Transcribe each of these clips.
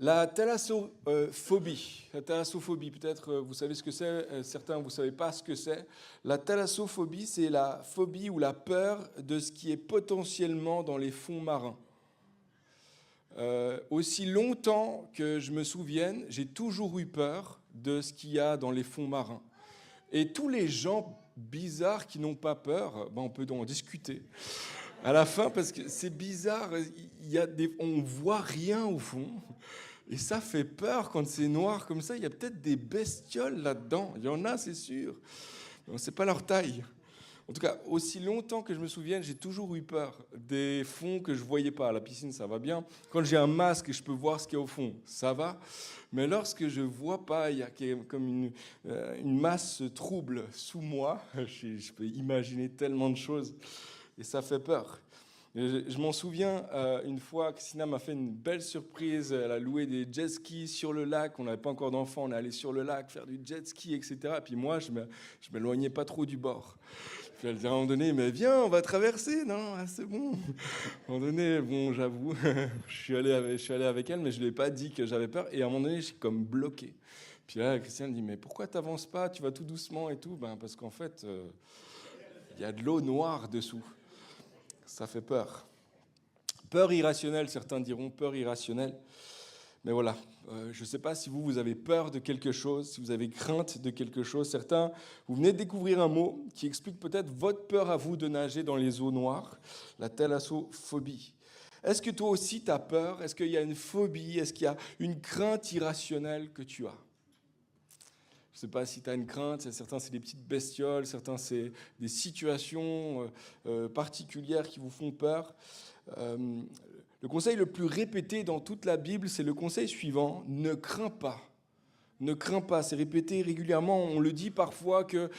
La thalassophobie. La thalassophobie, peut-être vous savez ce que c'est, certains vous ne savez pas ce que c'est. La thalassophobie, c'est la phobie ou la peur de ce qui est potentiellement dans les fonds marins. Aussi longtemps que je me souvienne, j'ai toujours eu peur de ce qu'il y a dans les fonds marins. Et tous les gens bizarres qui n'ont pas peur, on peut en discuter à la fin parce que c'est bizarre, on voit rien au fond. Et ça fait peur quand c'est noir comme ça. Il y a peut-être des bestioles là-dedans. Il y en a, c'est sûr. Mais on ne sait pas leur taille. En tout cas, aussi longtemps que je me souvienne, j'ai toujours eu peur des fonds que je ne voyais pas. À la piscine, ça va bien. Quand j'ai un masque et je peux voir ce qu'il y a au fond, ça va. Mais lorsque je ne vois pas, il y a comme une masse trouble sous moi. Je peux imaginer tellement de choses et ça fait peur. Je m'en souviens, une fois, Christina m'a fait une belle surprise. Elle a loué des jet skis sur le lac. On n'avait pas encore d'enfants. On est allé sur le lac faire du jet ski, etc. Et puis moi, je m'éloignais pas trop du bord. Puis elle dit à un moment donné, mais viens, on va traverser. Non, c'est bon. À un moment donné, bon, j'avoue, je suis allé avec elle, mais je ne lui ai pas dit que j'avais peur. Et à un moment donné, je suis comme bloqué. Puis là, Christina me dit, mais pourquoi tu n'avances pas? Tu vas tout doucement et tout. Parce qu'en fait, il y a de l'eau noire dessous. Ça fait peur. Peur irrationnelle, certains diront peur irrationnelle. Mais voilà, je ne sais pas si vous avez peur de quelque chose, si vous avez crainte de quelque chose. Certains, vous venez de découvrir un mot qui explique peut-être votre peur à vous de nager dans les eaux noires, la thalassophobie. Est-ce que toi aussi tu as peur? Est-ce qu'il y a une phobie? Est-ce qu'il y a une crainte irrationnelle que tu as? Je ne sais pas si tu as une crainte, certains c'est des petites bestioles, certains c'est des situations particulières qui vous font peur. Le conseil le plus répété dans toute la Bible, c'est le conseil suivant, ne crains pas. Ne crains pas, c'est répété régulièrement, on le dit parfois que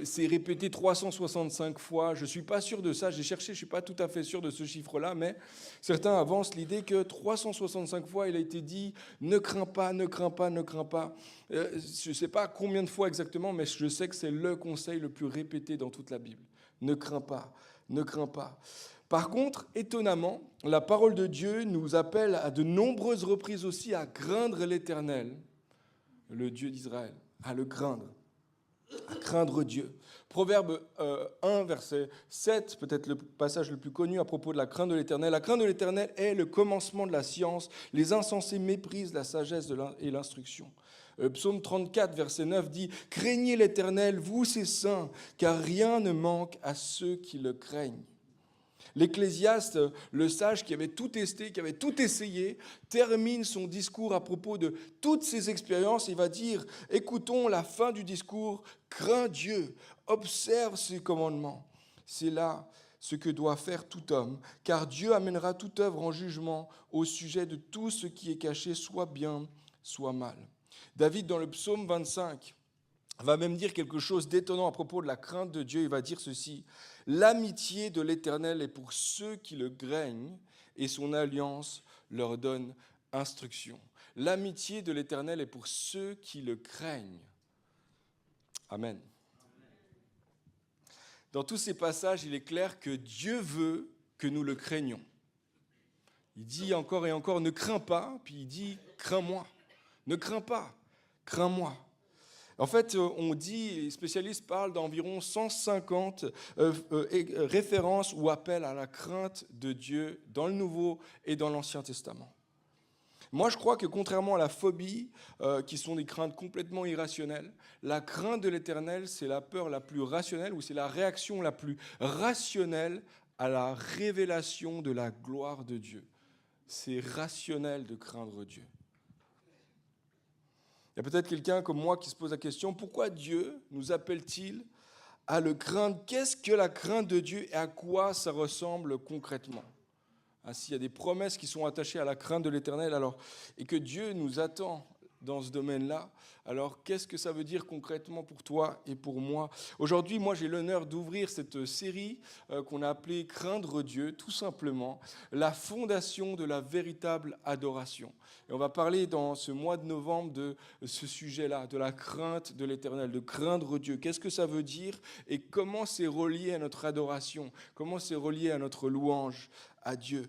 c'est répété 365 fois, je ne suis pas sûr de ça, j'ai cherché, je ne suis pas tout à fait sûr de ce chiffre-là, mais certains avancent l'idée que 365 fois il a été dit « ne crains pas, ne crains pas, ne crains pas ». Je ne sais pas combien de fois exactement, mais je sais que c'est le conseil le plus répété dans toute la Bible. Ne crains pas, ne crains pas. Par contre, étonnamment, la parole de Dieu nous appelle à de nombreuses reprises aussi à craindre l'Éternel, le Dieu d'Israël, à le craindre, à craindre Dieu. Proverbe 1, verset 7, peut-être le passage le plus connu à propos de la crainte de l'Éternel. La crainte de l'Éternel est le commencement de la science. Les insensés méprisent la sagesse et l'instruction. Psaume 34, verset 9 dit « Craignez l'Éternel, vous ses saints, car rien ne manque à ceux qui le craignent. » L'Ecclésiaste, le sage qui avait tout testé, qui avait tout essayé, termine son discours à propos de toutes ses expériences. Il va dire, écoutons la fin du discours, crains Dieu, observe ses commandements. C'est là ce que doit faire tout homme, car Dieu amènera toute œuvre en jugement au sujet de tout ce qui est caché, soit bien, soit mal. David, dans le psaume 25, va même dire quelque chose d'étonnant à propos de la crainte de Dieu. Il va dire ceci, « L'amitié de l'Éternel est pour ceux qui le craignent et son alliance leur donne instruction. » L'amitié de l'Éternel est pour ceux qui le craignent. Amen. Dans tous ces passages, il est clair que Dieu veut que nous le craignions. Il dit encore et encore, ne crains pas, puis il dit, crains-moi. Ne crains pas, crains-moi. En fait, on dit, les spécialistes parlent d'environ 150 références ou appels à la crainte de Dieu dans le Nouveau et dans l'Ancien Testament. Moi, je crois que contrairement à la phobie, qui sont des craintes complètement irrationnelles, la crainte de l'Éternel, c'est la peur la plus rationnelle ou c'est la réaction la plus rationnelle à la révélation de la gloire de Dieu. C'est rationnel de craindre Dieu. Il y a peut-être quelqu'un comme moi qui se pose la question, pourquoi Dieu nous appelle-t-il à le craindre? Qu'est-ce que la crainte de Dieu et à quoi ça ressemble concrètement? S'il y a des promesses qui sont attachées à la crainte de l'Éternel, et que Dieu nous attend dans ce domaine-là, alors qu'est-ce que ça veut dire concrètement pour toi et pour moi? Aujourd'hui, moi, j'ai l'honneur d'ouvrir cette série qu'on a appelée « Craindre Dieu », tout simplement, la fondation de la véritable adoration. Et on va parler dans ce mois de novembre de ce sujet-là, de la crainte de l'Éternel, de craindre Dieu. Qu'est-ce que ça veut dire et comment c'est relié à notre adoration? Comment c'est relié à notre louange à Dieu.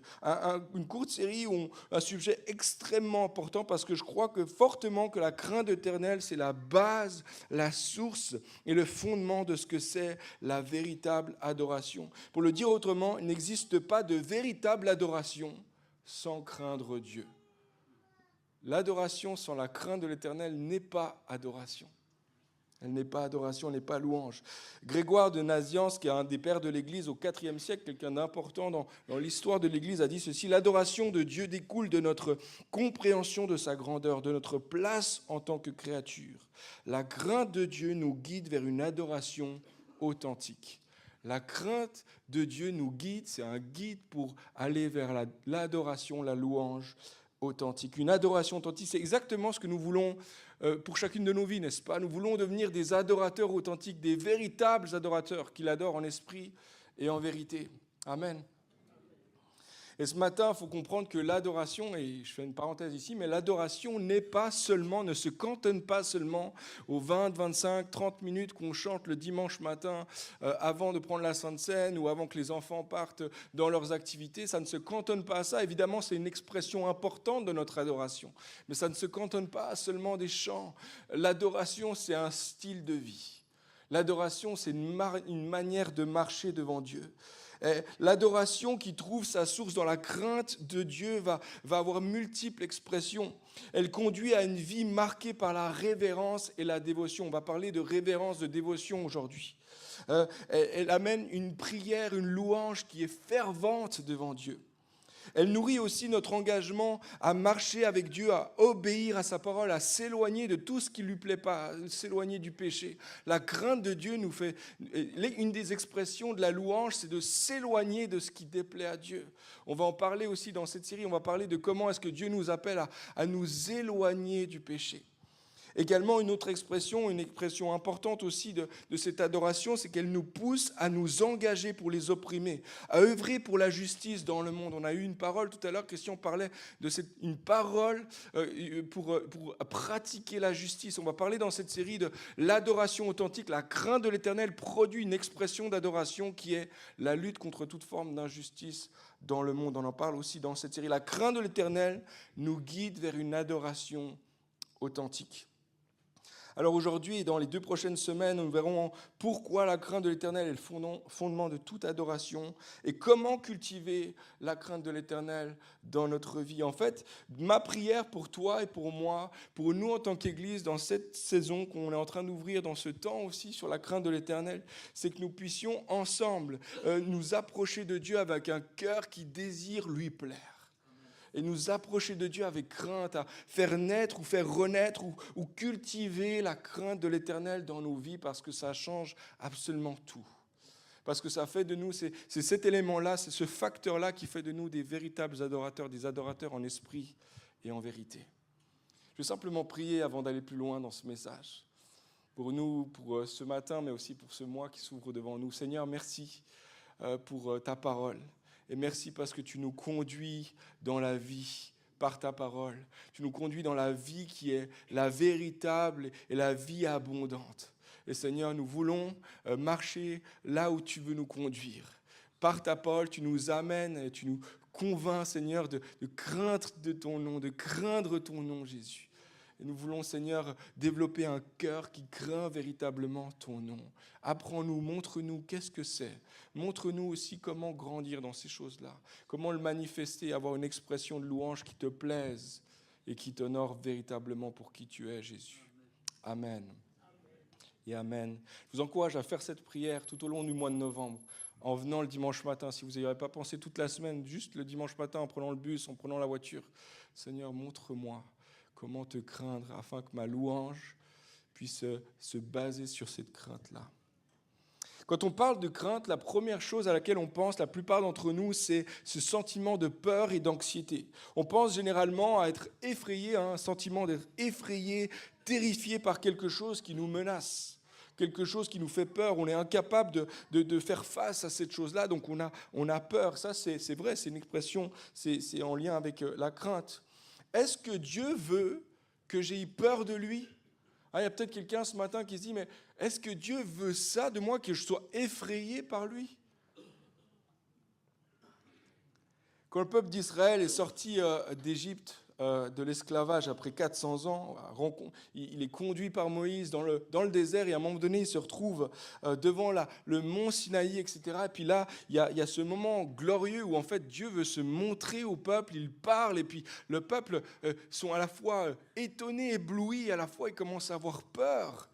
Une courte série, un sujet extrêmement important parce que je crois fortement que la crainte de l'Éternel, c'est la base, la source et le fondement de ce que c'est la véritable adoration. Pour le dire autrement, il n'existe pas de véritable adoration sans craindre Dieu. L'adoration sans la crainte de l'Éternel n'est pas adoration. Elle n'est pas adoration, elle n'est pas louange. Grégoire de Nazianze, qui est un des pères de l'Église au IVe siècle, quelqu'un d'important dans l'histoire de l'Église, a dit ceci: l'adoration de Dieu découle de notre compréhension de sa grandeur, de notre place en tant que créature. La crainte de Dieu nous guide vers une adoration authentique. La crainte de Dieu nous guide, c'est un guide pour aller vers l'adoration, la louange authentique. Une adoration authentique, c'est exactement ce que nous voulons pour chacune de nos vies, n'est-ce pas? Nous voulons devenir des adorateurs authentiques, des véritables adorateurs qui l'adorent en esprit et en vérité. Amen. Et ce matin, il faut comprendre que l'adoration, et je fais une parenthèse ici, mais l'adoration ne se cantonne pas seulement aux 20, 25, 30 minutes qu'on chante le dimanche matin avant de prendre la Sainte Seine ou avant que les enfants partent dans leurs activités. Ça ne se cantonne pas à ça. Évidemment, c'est une expression importante de notre adoration, mais ça ne se cantonne pas à seulement des chants. L'adoration, c'est un style de vie. L'adoration, c'est une manière de marcher devant Dieu. L'adoration qui trouve sa source dans la crainte de Dieu va avoir multiples expressions. Elle conduit à une vie marquée par la révérence et la dévotion. On va parler de révérence, de dévotion aujourd'hui. Elle amène une prière, une louange qui est fervente devant Dieu. Elle nourrit aussi notre engagement à marcher avec Dieu, à obéir à sa parole, à s'éloigner de tout ce qui ne lui plaît pas, à s'éloigner du péché. La crainte de Dieu nous fait... Une des expressions de la louange, c'est de s'éloigner de ce qui déplaît à Dieu. On va en parler aussi dans cette série, on va parler de comment est-ce que Dieu nous appelle à nous éloigner du péché. Également, une autre expression, une expression importante aussi de cette adoration, c'est qu'elle nous pousse à nous engager pour les opprimés, à œuvrer pour la justice dans le monde. On a eu une parole tout à l'heure, Christian parlait de une parole pour pratiquer la justice. On va parler dans cette série de l'adoration authentique. La crainte de l'Éternel produit une expression d'adoration qui est la lutte contre toute forme d'injustice dans le monde. On en parle aussi dans cette série. La crainte de l'Éternel nous guide vers une adoration authentique. Alors aujourd'hui et dans les 2 prochaines semaines, nous verrons pourquoi la crainte de l'Éternel est le fondement de toute adoration et comment cultiver la crainte de l'Éternel dans notre vie. En fait, ma prière pour toi et pour moi, pour nous en tant qu'Église, dans cette saison qu'on est en train d'ouvrir, dans ce temps aussi sur la crainte de l'Éternel, c'est que nous puissions ensemble nous approcher de Dieu avec un cœur qui désire lui plaire. Et nous approcher de Dieu avec crainte, à faire naître ou faire renaître ou cultiver la crainte de l'Éternel dans nos vies parce que ça change absolument tout. Parce que ça fait de nous, c'est cet élément-là, c'est ce facteur-là qui fait de nous des véritables adorateurs, des adorateurs en esprit et en vérité. Je vais simplement prier avant d'aller plus loin dans ce message. Pour nous, pour ce matin, mais aussi pour ce mois qui s'ouvre devant nous. Seigneur, merci pour ta parole. Et merci parce que tu nous conduis dans la vie par ta parole. Tu nous conduis dans la vie qui est la véritable et la vie abondante. Et Seigneur, nous voulons marcher là où tu veux nous conduire. Par ta parole, tu nous amènes et tu nous convaincs, Seigneur, de craindre de ton nom, de craindre ton nom, Jésus. Et nous voulons, Seigneur, développer un cœur qui craint véritablement ton nom. Apprends-nous, montre-nous qu'est-ce que c'est. Montre-nous aussi comment grandir dans ces choses-là. Comment le manifester, avoir une expression de louange qui te plaise et qui t'honore véritablement pour qui tu es, Jésus. Amen. Et amen. Je vous encourage à faire cette prière tout au long du mois de novembre, en venant le dimanche matin. Si vous n'y avez pas pensé toute la semaine, juste le dimanche matin, en prenant le bus, en prenant la voiture. Seigneur, montre-moi comment te craindre afin que ma louange puisse se baser sur cette crainte-là. Quand on parle de crainte, la première chose à laquelle on pense, la plupart d'entre nous, c'est ce sentiment de peur et d'anxiété. On pense généralement à être effrayé, un sentiment d'être effrayé, terrifié par quelque chose qui nous menace, quelque chose qui nous fait peur. On est incapable de faire face à cette chose-là, donc on a peur. Ça, c'est vrai, c'est une expression, c'est en lien avec la crainte. Est-ce que Dieu veut que j'aie peur de lui ? Il y a peut-être quelqu'un ce matin qui se dit, mais est-ce que Dieu veut ça de moi, que je sois effrayé par lui ? Quand le peuple d'Israël est sorti d'Égypte, de l'esclavage après 400 ans, il est conduit par Moïse dans le désert et à un moment donné, il se retrouve devant le mont Sinaï, etc. Et puis là, il y a ce moment glorieux où en fait Dieu veut se montrer au peuple, il parle et puis le peuple sont à la fois étonnés, éblouis, et à la fois ils commencent à avoir peur.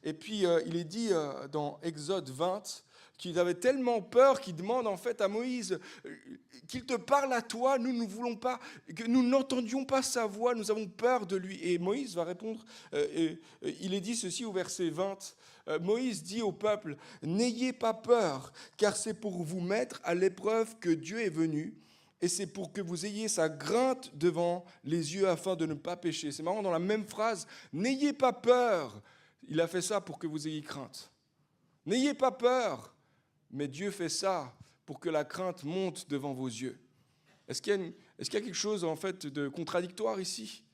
Et puis il est dit dans Exode 20, qu'ils avaient tellement peur qu'ils demandent en fait à Moïse qu'il te parle à toi, nous ne voulons pas, que nous n'entendions pas sa voix, nous avons peur de lui. Et Moïse va répondre, il est dit ceci au verset 20, Moïse dit au peuple, n'ayez pas peur, car c'est pour vous mettre à l'épreuve que Dieu est venu, et c'est pour que vous ayez sa crainte devant les yeux afin de ne pas pécher. C'est marrant, dans la même phrase, n'ayez pas peur, il a fait ça pour que vous ayez crainte. N'ayez pas peur. Mais Dieu fait ça pour que la crainte monte devant vos yeux. Est-ce qu'il y a quelque chose en fait de contradictoire ici?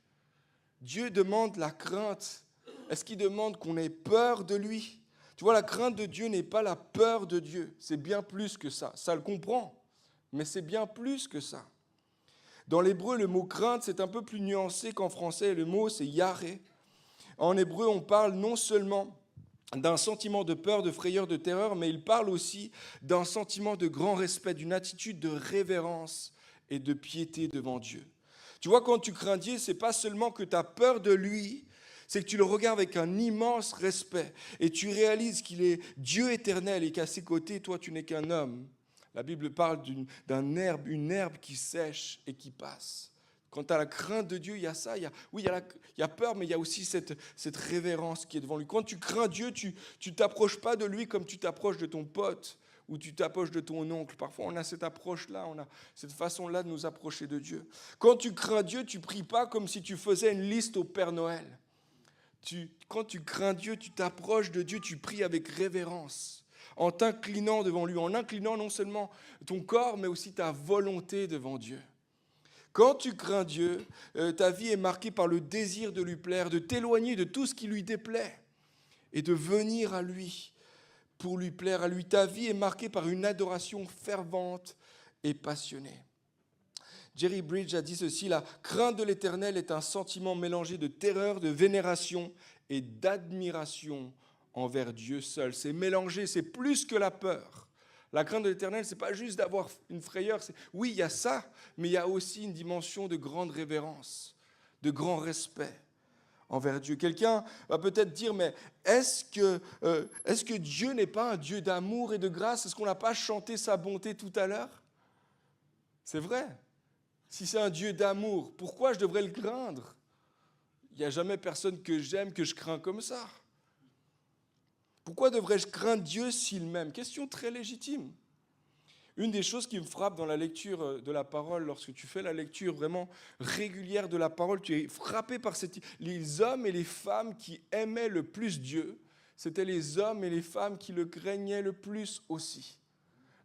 Dieu demande la crainte. Est-ce qu'il demande qu'on ait peur de lui? Tu vois, la crainte de Dieu n'est pas la peur de Dieu. C'est bien plus que ça. Ça le comprend, mais c'est bien plus que ça. Dans l'hébreu, le mot crainte, c'est un peu plus nuancé qu'en français. Le mot, c'est yaré. En hébreu, on parle non seulement d'un sentiment de peur, de frayeur, de terreur, mais il parle aussi d'un sentiment de grand respect, d'une attitude de révérence et de piété devant Dieu. Tu vois, quand tu crains Dieu, c'est pas seulement que tu as peur de lui, c'est que tu le regardes avec un immense respect et tu réalises qu'il est Dieu éternel et qu'à ses côtés, toi, tu n'es qu'un homme. La Bible parle d'une herbe, une herbe qui sèche et qui passe. Quand tu as la crainte de Dieu, il y a ça. Il y a peur, mais il y a aussi cette révérence qui est devant lui. Quand tu crains Dieu, tu ne t'approches pas de lui comme tu t'approches de ton pote ou tu t'approches de ton oncle. Parfois, on a cette approche-là, on a cette façon-là de nous approcher de Dieu. Quand tu crains Dieu, tu ne pries pas comme si tu faisais une liste au Père Noël. Quand tu crains Dieu, tu t'approches de Dieu, tu pries avec révérence, en t'inclinant devant lui, en inclinant non seulement ton corps, mais aussi ta volonté devant Dieu. Quand tu crains Dieu, ta vie est marquée par le désir de lui plaire, de t'éloigner de tout ce qui lui déplaît et de venir à lui pour lui plaire à lui. Ta vie est marquée par une adoration fervente et passionnée. Jerry Bridge a dit ceci, la crainte de l'Éternel est un sentiment mélangé de terreur, de vénération et d'admiration envers Dieu seul. C'est mélangé, c'est plus que la peur. La crainte de l'Éternel, ce n'est pas juste d'avoir une frayeur. Oui, il y a ça, mais il y a aussi une dimension de grande révérence, de grand respect envers Dieu. Quelqu'un va peut-être dire, mais est-ce que Dieu n'est pas un Dieu d'amour et de grâce? Est-ce qu'on n'a pas chanté sa bonté tout à l'heure? C'est vrai. Si c'est un Dieu d'amour, pourquoi je devrais le craindre? Il n'y a jamais personne que j'aime, que je crains comme ça. Pourquoi devrais-je craindre Dieu s'il m'aime? Question très légitime. Une des choses qui me frappe dans la lecture de la parole, lorsque tu fais la lecture vraiment régulière de la parole, tu es frappé par les hommes et les femmes qui aimaient le plus Dieu, c'était les hommes et les femmes qui le craignaient le plus aussi.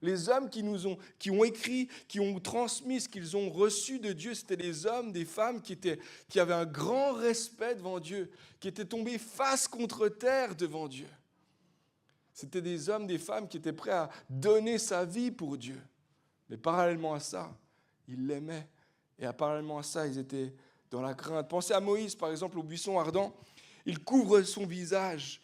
Les hommes qui ont écrit, qui ont transmis ce qu'ils ont reçu de Dieu, c'était des hommes, des femmes qui avaient un grand respect devant Dieu, qui étaient tombés face contre terre devant Dieu. C'était des hommes, des femmes qui étaient prêts à donner sa vie pour Dieu. Mais parallèlement à ça, ils l'aimaient. Et parallèlement à ça, ils étaient dans la crainte. Pensez à Moïse, par exemple, au buisson ardent. Il couvre son visage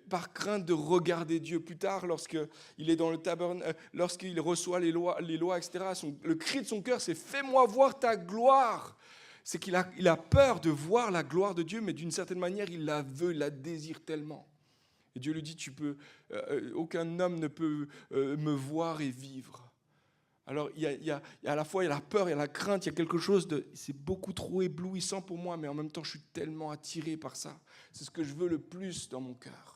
par crainte de regarder Dieu. Plus tard, lorsqu'il est dans le tabernacle, lorsqu'il reçoit les lois, etc., le cri de son cœur, c'est « Fais-moi voir ta gloire !» C'est qu'il a peur de voir la gloire de Dieu, mais d'une certaine manière, il la veut, il la désire tellement. Et Dieu lui dit, aucun homme ne peut me voir et vivre. Alors, il y a à la fois il y a la peur, il y a la crainte, il y a quelque chose c'est beaucoup trop éblouissant pour moi, mais en même temps, je suis tellement attiré par ça. C'est ce que je veux le plus dans mon cœur.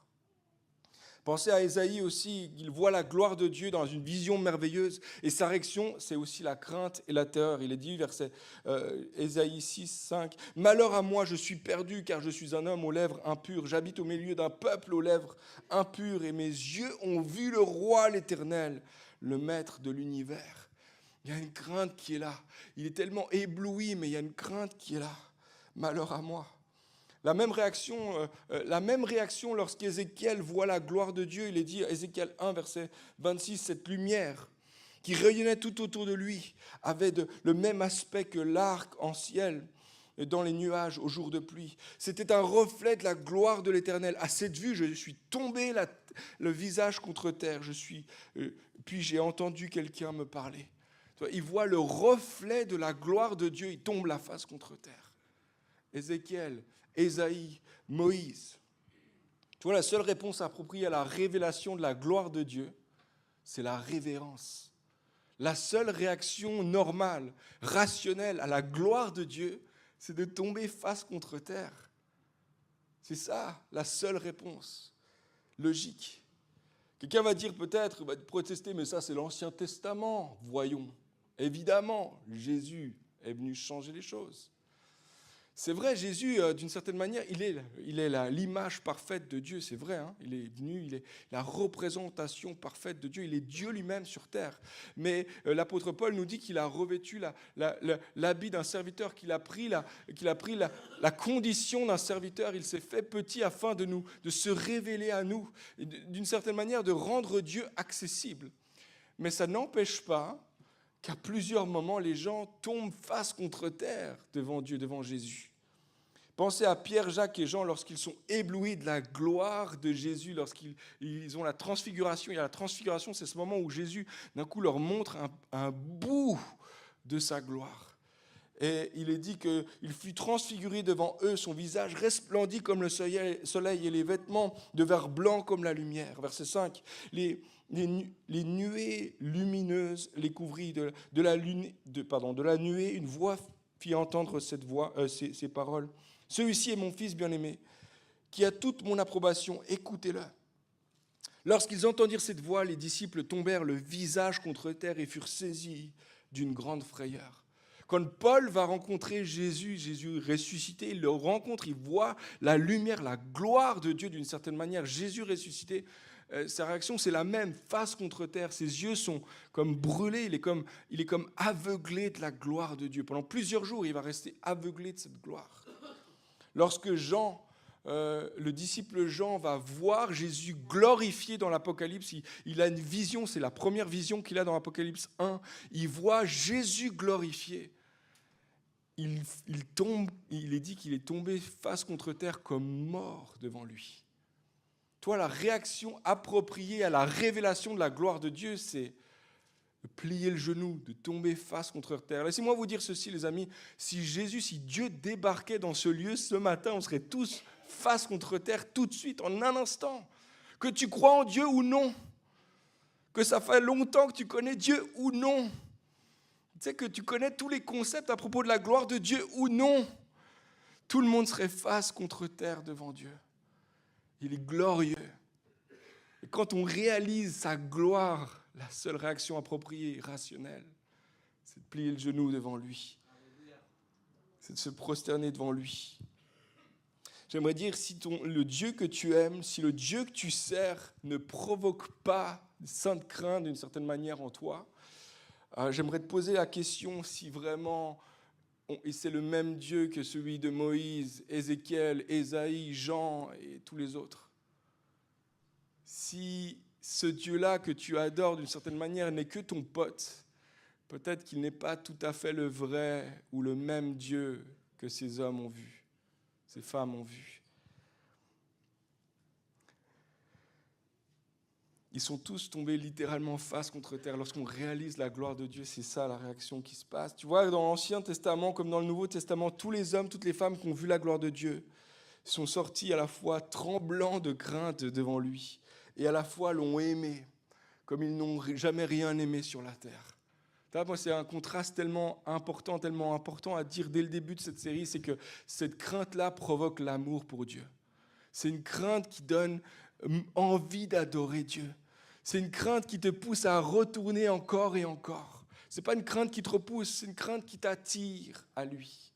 Pensez à Ésaïe aussi, il voit la gloire de Dieu dans une vision merveilleuse, et sa réaction, c'est aussi la crainte et la terreur. Il est dit, verset Ésaïe 6, 5, « Malheur à moi, je suis perdu, car je suis un homme aux lèvres impures. J'habite au milieu d'un peuple aux lèvres impures, et mes yeux ont vu le roi, l'Éternel, le maître de l'univers. » Il y a une crainte qui est là. Il est tellement ébloui, mais il y a une crainte qui est là. Malheur à moi. La même réaction lorsqu'Ézéchiel voit la gloire de Dieu, il est dit, Ézéchiel 1, verset 26, cette lumière qui rayonnait tout autour de lui, avait le même aspect que l'arc-en-ciel dans les nuages au jour de pluie. C'était un reflet de la gloire de l'Éternel. À cette vue, je suis tombé le visage contre terre. Puis j'ai entendu quelqu'un me parler. Il voit le reflet de la gloire de Dieu. Il tombe la face contre terre. Ézéchiel, Ésaïe, Moïse. Tu vois, la seule réponse appropriée à la révélation de la gloire de Dieu, c'est la révérence. La seule réaction normale, rationnelle à la gloire de Dieu, c'est de tomber face contre terre. C'est ça, la seule réponse logique. Quelqu'un va dire peut-être, va protester, mais ça c'est l'Ancien Testament. Voyons, évidemment, Jésus est venu changer les choses. C'est vrai, Jésus, d'une certaine manière, il est l'image parfaite de Dieu, c'est vrai. Hein, il est venu, il est la représentation parfaite de Dieu, il est Dieu lui-même sur terre. Mais l'apôtre Paul nous dit qu'il a revêtu l'habit d'un serviteur, qu'il a pris la condition d'un serviteur, il s'est fait petit afin de se révéler à nous, et d'une certaine manière de rendre Dieu accessible. Mais ça n'empêche pas qu'à plusieurs moments, les gens tombent face contre terre devant Dieu, devant Jésus. Pensez à Pierre, Jacques et Jean lorsqu'ils sont éblouis de la gloire de Jésus, lorsqu'ils ont la transfiguration. Il y a la transfiguration, c'est ce moment où Jésus, d'un coup, leur montre un bout de sa gloire. Et il est dit qu'il fut transfiguré devant eux, son visage resplendit comme le soleil et les vêtements devinrent blancs comme la lumière. Verset 5, les nuées lumineuses les couvrit de la nuée, une voix fit entendre ces paroles. Celui-ci est mon fils bien-aimé, qui a toute mon approbation, écoutez-le. Lorsqu'ils entendirent cette voix, les disciples tombèrent le visage contre terre et furent saisis d'une grande frayeur. Quand Paul va rencontrer Jésus ressuscité, il le rencontre, il voit la lumière, la gloire de Dieu d'une certaine manière. Jésus ressuscité, sa réaction c'est la même, face contre terre. Ses yeux sont comme brûlés, il est comme aveuglé de la gloire de Dieu. Pendant plusieurs jours, il va rester aveuglé de cette gloire. Lorsque Jean, le disciple Jean va voir Jésus glorifié dans l'Apocalypse, il a une vision, c'est la première vision qu'il a dans l'Apocalypse 1, il voit Jésus glorifié. Il est dit qu'il est tombé face contre terre comme mort devant lui. Toi, la réaction appropriée à la révélation de la gloire de Dieu, c'est de plier le genou, de tomber face contre terre. Laissez-moi vous dire ceci, les amis, si Dieu débarquait dans ce lieu ce matin, on serait tous face contre terre tout de suite, en un instant. Que tu crois en Dieu ou non, que ça fait longtemps que tu connais Dieu ou non, tu sais que tu connais tous les concepts à propos de la gloire de Dieu ou non, tout le monde serait face contre terre devant Dieu. Il est glorieux. Et quand on réalise sa gloire, la seule réaction appropriée, rationnelle, c'est de plier le genou devant lui. C'est de se prosterner devant lui. J'aimerais dire, si le Dieu que tu aimes, si le Dieu que tu sers ne provoque pas de sainte crainte d'une certaine manière en toi, j'aimerais te poser la question si vraiment, et c'est le même Dieu que celui de Moïse, Ézéchiel, Ésaïe, Jean et tous les autres. Si ce Dieu-là que tu adores d'une certaine manière n'est que ton pote, peut-être qu'il n'est pas tout à fait le vrai ou le même Dieu que ces hommes ont vu, ces femmes ont vu. Ils sont tous tombés littéralement face contre terre. Lorsqu'on réalise la gloire de Dieu, c'est ça la réaction qui se passe. Tu vois, dans l'Ancien Testament comme dans le Nouveau Testament, tous les hommes, toutes les femmes qui ont vu la gloire de Dieu sont sortis à la fois tremblants de crainte devant lui et à la fois l'ont aimé comme ils n'ont jamais rien aimé sur la terre. Moi, c'est un contraste tellement important à dire dès le début de cette série, c'est que cette crainte-là provoque l'amour pour Dieu. C'est une crainte qui donne envie d'adorer Dieu. C'est une crainte qui te pousse à retourner encore et encore. Ce n'est pas une crainte qui te repousse, c'est une crainte qui t'attire à lui.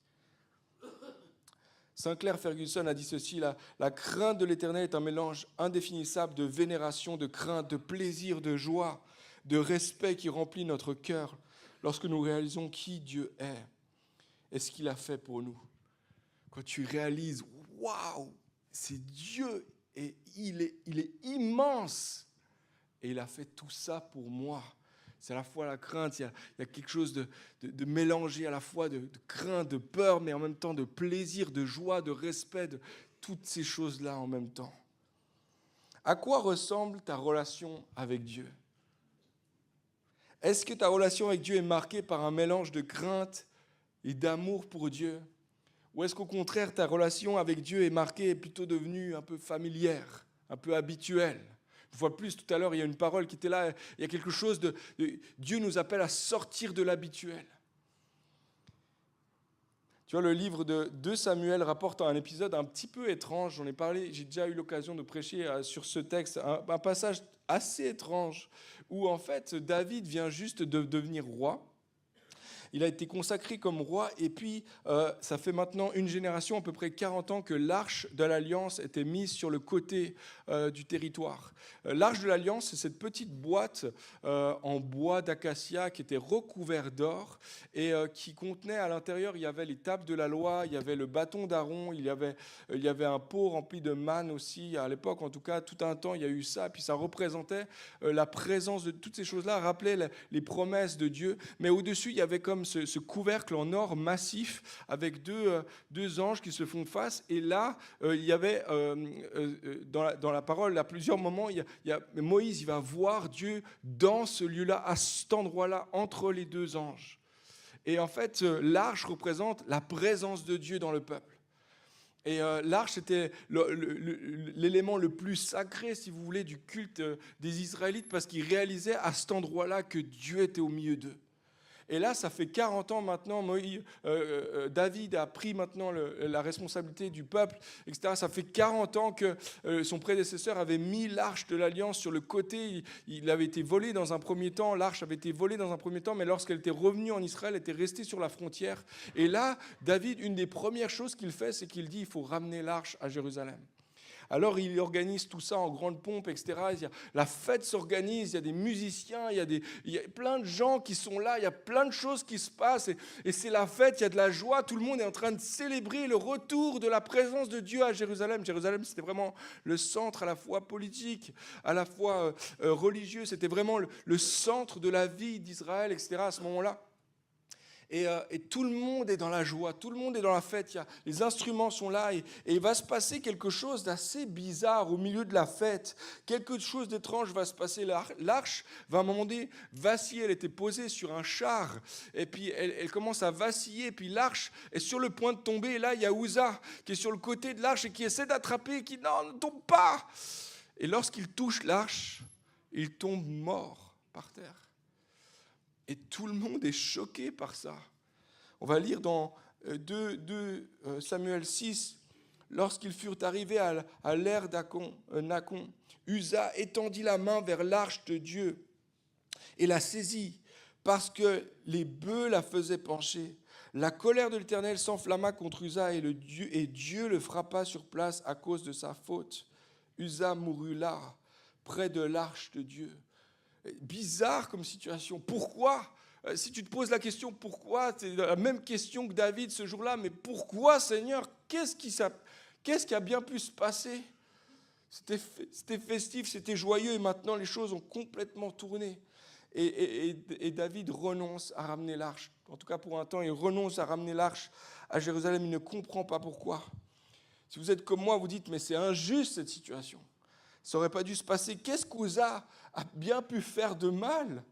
Sinclair Ferguson a dit ceci, la crainte de l'Éternel est un mélange indéfinissable de vénération, de crainte, de plaisir, de joie, de respect qui remplit notre cœur lorsque nous réalisons qui Dieu est et ce qu'il a fait pour nous. Quand tu réalises, waouh, c'est Dieu et il est immense et il a fait tout ça pour moi. C'est à la fois la crainte, il y a quelque chose de mélangé à la fois de crainte, de peur, mais en même temps de plaisir, de joie, de respect, de toutes ces choses-là en même temps. À quoi ressemble ta relation avec Dieu? Est-ce que ta relation avec Dieu est marquée par un mélange de crainte et d'amour pour Dieu? Ou est-ce qu'au contraire, ta relation avec Dieu est marquée et plutôt devenue un peu familière, un peu habituelle? Une fois de plus, tout à l'heure, il y a une parole qui était là, il y a quelque chose de Dieu nous appelle à sortir de l'habituel. Tu vois, le livre de 2 Samuel rapporte un épisode un petit peu étrange. J'en ai parlé, j'ai déjà eu l'occasion de prêcher sur ce texte, un passage assez étrange où en fait David vient juste de devenir roi. Il a été consacré comme roi et puis ça fait maintenant une génération, à peu près 40 ans, que l'arche de l'Alliance était mise sur le côté du territoire. L'arche de l'Alliance, c'est cette petite boîte en bois d'acacia qui était recouverte d'or et qui contenait à l'intérieur, il y avait les tables de la loi, il y avait le bâton d'Aaron, il y avait un pot rempli de manne aussi. À l'époque, en tout cas, tout un temps, il y a eu ça. Puis ça représentait la présence de toutes ces choses-là, rappelait les promesses de Dieu. Mais au-dessus, il y avait comme ce couvercle en or massif avec deux anges qui se font face. Et là, il y avait, dans la parole, à plusieurs moments, Moïse, il va voir Dieu dans ce lieu-là, à cet endroit-là, entre les 2 anges. Et en fait, l'arche représente la présence de Dieu dans le peuple. Et l'arche était l'élément le plus sacré, si vous voulez, du culte des Israélites, parce qu'ils réalisaient à cet endroit-là que Dieu était au milieu d'eux. Et là, ça fait 40 ans maintenant, David a pris maintenant la responsabilité du peuple, etc. Ça fait 40 ans que son prédécesseur avait mis l'arche de l'Alliance sur le côté. Il avait été volé dans un premier temps, l'arche avait été volée dans un premier temps, mais lorsqu'elle était revenue en Israël, elle était restée sur la frontière. Et là, David, une des premières choses qu'il fait, c'est qu'il dit il faut ramener l'arche à Jérusalem. Alors il organise tout ça en grande pompe, etc. La fête s'organise, il y a des musiciens, il y a plein de gens qui sont là, il y a plein de choses qui se passent et c'est la fête, il y a de la joie, tout le monde est en train de célébrer le retour de la présence de Dieu à Jérusalem. Jérusalem, c'était vraiment le centre à la fois politique, à la fois religieux, c'était vraiment le centre de la vie d'Israël, etc. à ce moment-là. Et tout le monde est dans la joie, tout le monde est dans la fête, les instruments sont là et il va se passer quelque chose d'assez bizarre au milieu de la fête. Quelque chose d'étrange va se passer. L'arche va à un moment donné vaciller, elle était posée sur un char et puis elle commence à vaciller et puis l'arche est sur le point de tomber et là il y a Uza qui est sur le côté de l'arche et qui essaie d'attraper et qui non, ne tombe pas. Et lorsqu'il touche l'arche, il tombe mort par terre. Et tout le monde est choqué par ça. On va lire dans 2 Samuel 6, lorsqu'ils furent arrivés à l'ère Nacon, Uza étendit la main vers l'arche de Dieu et la saisit parce que les bœufs la faisaient pencher. La colère de l'Éternel s'enflamma contre Uza et Dieu le frappa sur place à cause de sa faute. Uza mourut là, près de l'arche de Dieu. Bizarre comme situation. Pourquoi ? Si tu te poses la question pourquoi, c'est la même question que David ce jour-là, mais pourquoi Seigneur ? Qu'est-ce qui a bien pu se passer ? C'était festif, c'était joyeux et maintenant les choses ont complètement tourné. Et David renonce à ramener l'arche. En tout cas pour un temps, il renonce à ramener l'arche à Jérusalem, il ne comprend pas pourquoi. Si vous êtes comme moi, vous dites mais c'est injuste cette situation. Ça n'aurait pas dû se passer. Qu'est-ce qu'Uza a bien pu faire de mal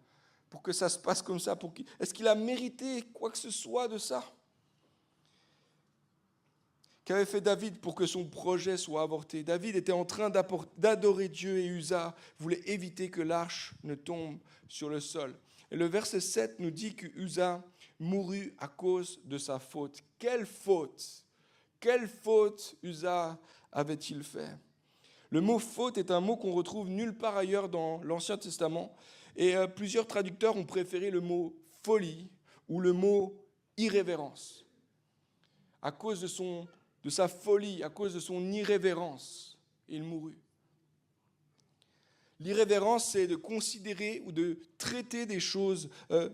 pour que ça se passe comme ça? Est-ce qu'il a mérité quoi que ce soit de ça? Qu'avait fait David pour que son projet soit avorté? David était en train d'adorer Dieu et Uza voulait éviter que l'arche ne tombe sur le sol. Et le verset 7 nous dit que Uza mourut à cause de sa faute. Quelle faute? Quelle faute Uza avait-il fait? Le mot « faute » est un mot qu'on retrouve nulle part ailleurs dans l'Ancien Testament. Et plusieurs traducteurs ont préféré le mot « folie » ou le mot « irrévérence ». À cause de sa folie, à cause de son irrévérence, il mourut. L'irrévérence, c'est de considérer ou de traiter des choses,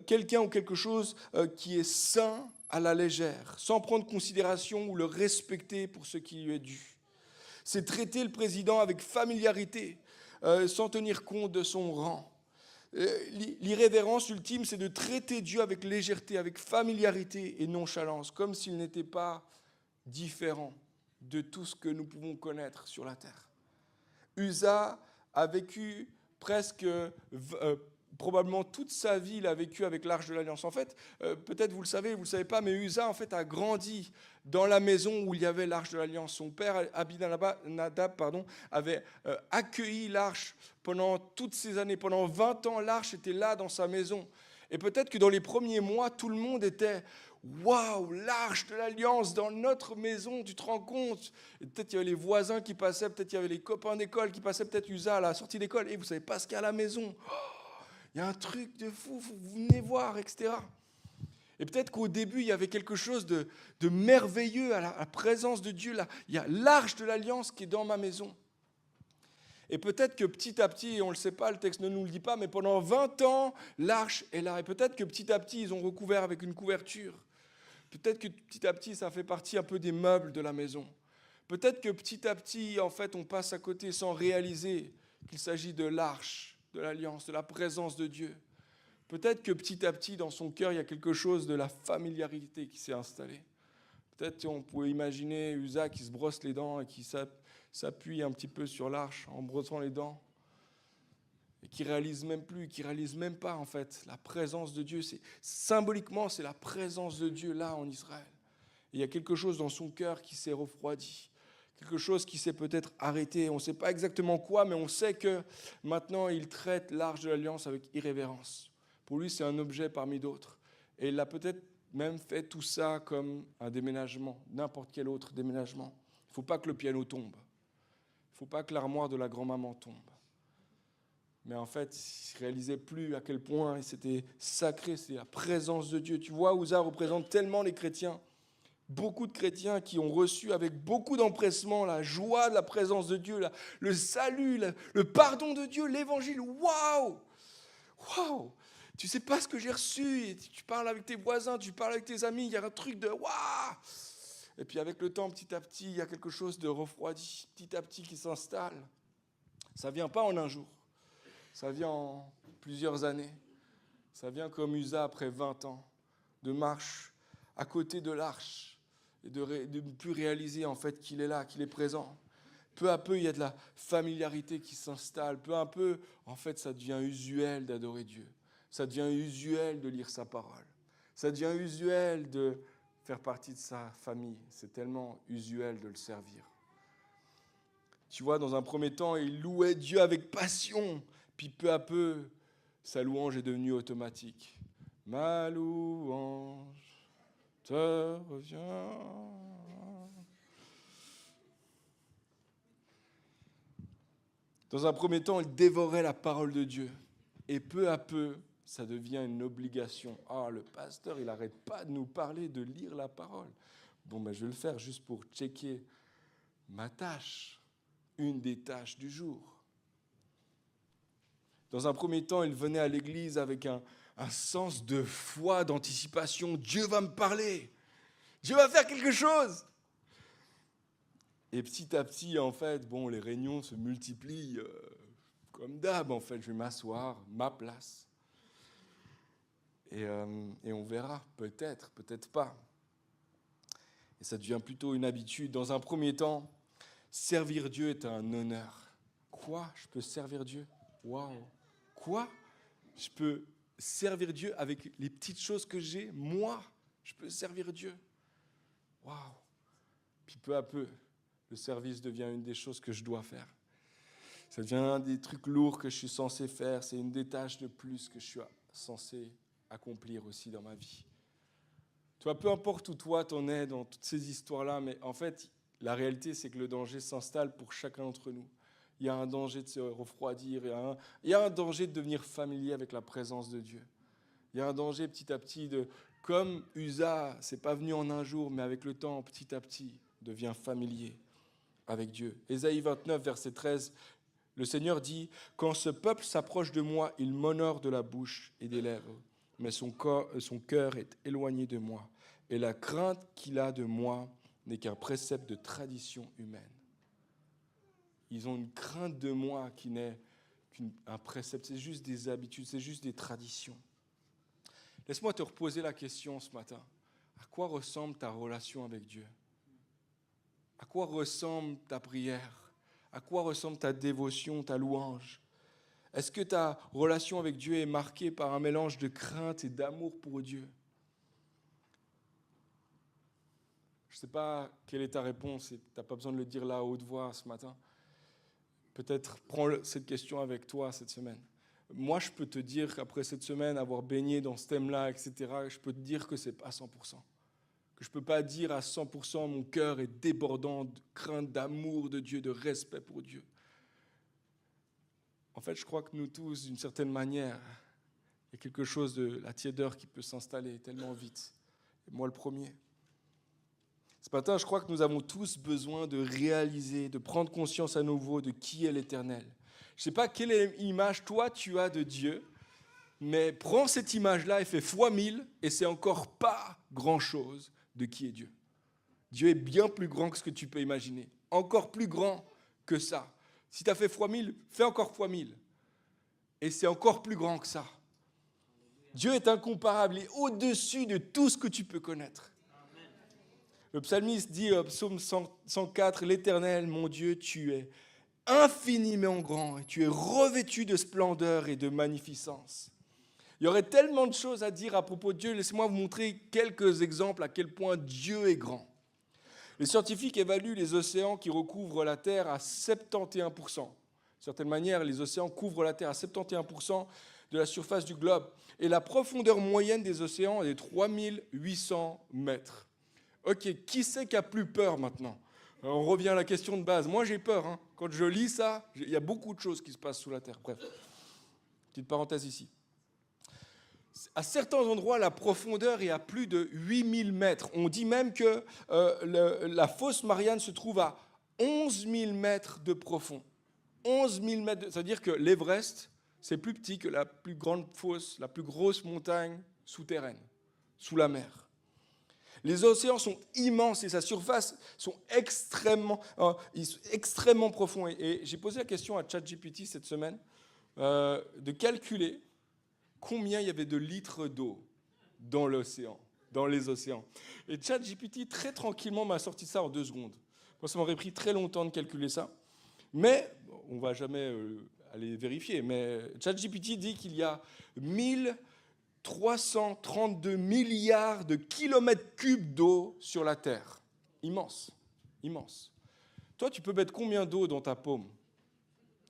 quelqu'un ou quelque chose qui est saint à la légère, sans prendre considération ou le respecter pour ce qui lui est dû. C'est traiter le président avec familiarité, sans tenir compte de son rang. L'irrévérence ultime, c'est de traiter Dieu avec légèreté, avec familiarité et nonchalance, comme s'il n'était pas différent de tout ce que nous pouvons connaître sur la terre. Uza a vécu presque, probablement toute sa vie, il a vécu avec l'Arche de l'Alliance. En fait, peut-être vous le savez pas, mais Uza en fait a grandi dans la maison où il y avait l'Arche de l'Alliance. Son père, Abinadab, avait accueilli l'Arche pendant toutes ces années. Pendant 20 ans, l'Arche était là dans sa maison. Et peut-être que dans les premiers mois, tout le monde était « Waouh, l'Arche de l'Alliance dans notre maison, tu te rends compte ?» Et peut-être il y avait les voisins qui passaient, peut-être il y avait les copains d'école qui passaient, peut-être Uza à la sortie d'école. « Et vous savez pas ce qu'il y a à la maison. Il y a un truc de fou, vous venez voir, etc. » Et peut-être qu'au début, il y avait quelque chose de merveilleux à la présence de Dieu. Là, il y a l'Arche de l'Alliance qui est dans ma maison. Et peut-être que petit à petit, on ne le sait pas, le texte ne nous le dit pas, mais pendant 20 ans, l'Arche est là. Et peut-être que petit à petit, ils ont recouvert avec une couverture. Peut-être que petit à petit, ça fait partie un peu des meubles de la maison. Peut-être que petit à petit, en fait, on passe à côté sans réaliser qu'il s'agit de l'Arche de l'Alliance, de la présence de Dieu. Peut-être que petit à petit, dans son cœur, il y a quelque chose de la familiarité qui s'est installée. Peut-être qu'on pouvait imaginer Uza qui se brosse les dents et qui s'appuie un petit peu sur l'arche en brossant les dents et qui réalise même pas en fait la présence de Dieu. Symboliquement, c'est la présence de Dieu là en Israël. Et il y a quelque chose dans son cœur qui s'est refroidi. Quelque chose qui s'est peut-être arrêté. On ne sait pas exactement quoi, mais on sait que maintenant, il traite l'Arche de l'Alliance avec irrévérence. Pour lui, c'est un objet parmi d'autres. Et il a peut-être même fait tout ça comme un déménagement, n'importe quel autre déménagement. Il ne faut pas que le piano tombe. Il ne faut pas que l'armoire de la grand-maman tombe. Mais en fait, il ne réalisait plus à quel point c'était sacré, c'est la présence de Dieu. Tu vois, Uza représente tellement les chrétiens. Beaucoup de chrétiens qui ont reçu avec beaucoup d'empressement la joie de la présence de Dieu, le salut, le pardon de Dieu, l'évangile. Waouh! Waouh! Tu ne sais pas ce que j'ai reçu. Et tu parles avec tes voisins, tu parles avec tes amis, il y a un truc de waouh! Et puis avec le temps, petit à petit, il y a quelque chose de refroidi, petit à petit qui s'installe. Ça ne vient pas en un jour. Ça vient en plusieurs années. Ça vient comme Uza après 20 ans de marche à côté de l'arche. Et de ne plus réaliser en fait qu'il est là, qu'il est présent. Peu à peu, il y a de la familiarité qui s'installe. Peu à peu, en fait, ça devient usuel d'adorer Dieu. Ça devient usuel de lire sa parole. Ça devient usuel de faire partie de sa famille. C'est tellement usuel de le servir. Tu vois, dans un premier temps, il louait Dieu avec passion. Puis peu à peu, sa louange est devenue automatique. Ma louange te revient. Dans un premier temps, il dévorait la parole de Dieu. Et peu à peu, ça devient une obligation. Ah, le pasteur, il n'arrête pas de nous parler de lire la parole. Bon, ben, je vais le faire juste pour checker ma tâche, une des tâches du jour. Dans un premier temps, il venait à l'église avec un sens de foi, d'anticipation. Dieu va me parler. Dieu va faire quelque chose. Et petit à petit, en fait, bon, les réunions se multiplient comme d'hab. En fait, je vais m'asseoir, ma place. Et on verra, peut-être, peut-être pas. Et ça devient plutôt une habitude. Dans un premier temps, servir Dieu est un honneur. Quoi? Je peux servir Dieu? Waouh! Quoi? Je peux servir Dieu avec les petites choses que j'ai? Moi, je peux servir Dieu. Waouh! Puis peu à peu, le service devient une des choses que je dois faire. Ça devient un des trucs lourds que je suis censé faire. C'est une des tâches de plus que je suis censé accomplir aussi dans ma vie. Tu vois, peu importe où toi t'en es dans toutes ces histoires-là, mais en fait, la réalité, c'est que le danger s'installe pour chacun d'entre nous. Il y a un danger de se refroidir, il y a un danger de devenir familier avec la présence de Dieu. Il y a un danger petit à petit de, comme Uza, c'est pas venu en un jour, mais avec le temps, petit à petit, devient familier avec Dieu. Ésaïe 29, verset 13, le Seigneur dit « Quand ce peuple s'approche de moi, il m'honore de la bouche et des lèvres, mais son cœur est éloigné de moi, et la crainte qu'il a de moi n'est qu'un précepte de tradition humaine. » Ils ont une crainte de moi qui n'est qu'un précepte, c'est juste des habitudes, c'est juste des traditions. Laisse-moi te reposer la question ce matin. À quoi ressemble ta relation avec Dieu? À quoi ressemble ta prière? À quoi ressemble ta dévotion, ta louange? Est-ce que ta relation avec Dieu est marquée par un mélange de crainte et d'amour pour Dieu? Je ne sais pas quelle est ta réponse et tu n'as pas besoin de le dire là à haute voix ce matin. Peut-être prends cette question avec toi cette semaine. Moi, je peux te dire qu'après cette semaine, avoir baigné dans ce thème-là, etc., je peux te dire que ce n'est pas 100%. Que je ne peux pas dire à 100% mon cœur est débordant de crainte, d'amour de Dieu, de respect pour Dieu. En fait, je crois que nous tous, d'une certaine manière, il y a quelque chose de la tiédeur qui peut s'installer tellement vite. Et moi, le premier. Ce matin, je crois que nous avons tous besoin de réaliser, de prendre conscience à nouveau de qui est l'Éternel. Je ne sais pas quelle image toi tu as de Dieu, mais prends cette image-là et fais fois 1000 et c'est encore pas grand-chose de qui est Dieu. Dieu est bien plus grand que ce que tu peux imaginer, encore plus grand que ça. Si tu as fait fois 1000, fais encore fois 1000. Et c'est encore plus grand que ça. Dieu est incomparable et au-dessus de tout ce que tu peux connaître. Le psalmiste dit au psaume 104, « L'Éternel, mon Dieu, tu es infiniment grand et tu es revêtu de splendeur et de magnificence. » Il y aurait tellement de choses à dire à propos de Dieu. Laissez-moi vous montrer quelques exemples à quel point Dieu est grand. Les scientifiques évaluent les océans qui recouvrent la Terre à 71%. De certaine manière, les océans couvrent la Terre à 71% de la surface du globe. Et la profondeur moyenne des océans est de 3800 mètres. Ok, qui c'est qui a plus peur maintenant? On revient à la question de base. Moi, j'ai peur. Hein. Quand je lis ça, il y a beaucoup de choses qui se passent sous la Terre. Bref, petite parenthèse ici. À certains endroits, la profondeur est à plus de 8000 mètres. On dit même que la fosse Marianne se trouve à 11 000 mètres de profond. 11 000 mètres, c'est-à-dire que l'Everest, c'est plus petit que la plus grande fosse, la plus grosse montagne souterraine, sous la mer. Les océans sont immenses et sa surface sont extrêmement profonds. Et j'ai posé la question à ChatGPT cette semaine de calculer combien il y avait de litres d'eau dans l'océan, dans les océans. Et ChatGPT, très tranquillement, m'a sorti ça en 2 secondes. Moi, ça m'aurait pris très longtemps de calculer ça. Mais, on ne va jamais aller vérifier, mais ChatGPT dit qu'il y a 1332 milliards de kilomètres cubes d'eau sur la Terre. Immense, immense. Toi, tu peux mettre combien d'eau dans ta paume?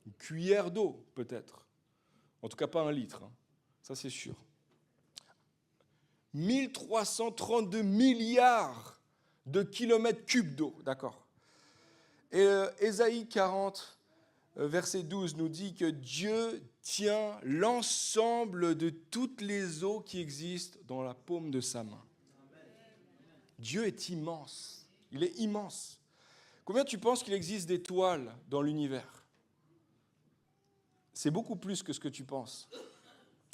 Une cuillère d'eau, peut-être. En tout cas, pas 1 litre. Hein. Ça, c'est sûr. 1332 milliards de kilomètres cubes d'eau, d'accord. Et Ésaïe 40, verset 12, nous dit que Dieu tient l'ensemble de toutes les eaux qui existent dans la paume de sa main. Dieu est immense. Il est immense. Combien tu penses qu'il existe d'étoiles dans l'univers? C'est beaucoup plus que ce que tu penses.